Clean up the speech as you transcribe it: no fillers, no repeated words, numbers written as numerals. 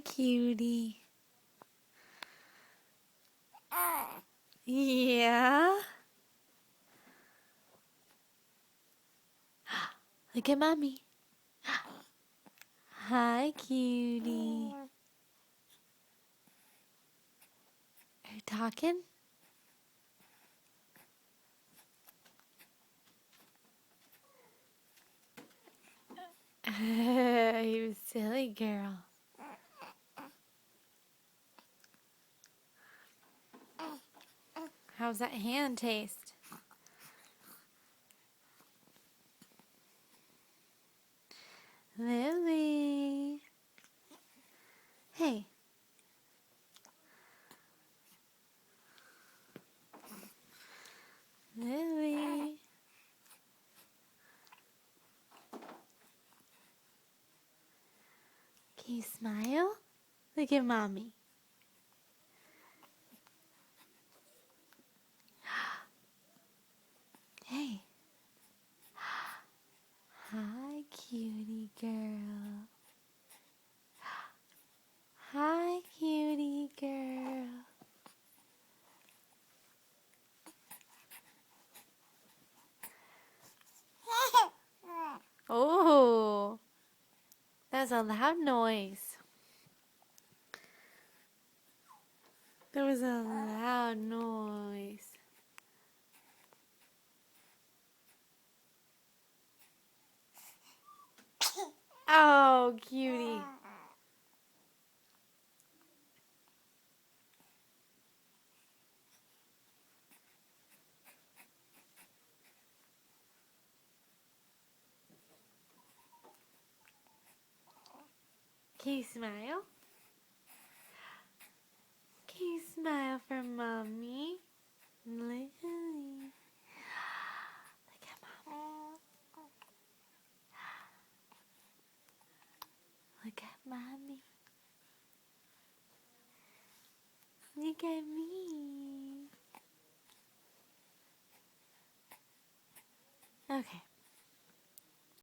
Hi, cutie. Yeah? Look at mommy. Hi, cutie. Are you talking? You silly girl. How's that hand taste? Lily. Hey. Lily. Can you smile? Look at mommy. Hey. Hi, cutie girl. Hi, cutie girl. Oh, that was a loud noise. There was a loud noise. Oh, cutie. Can you smile? Can you smile for mommy? Lily. Look at mommy. Look at mommy. Look at me. Okay.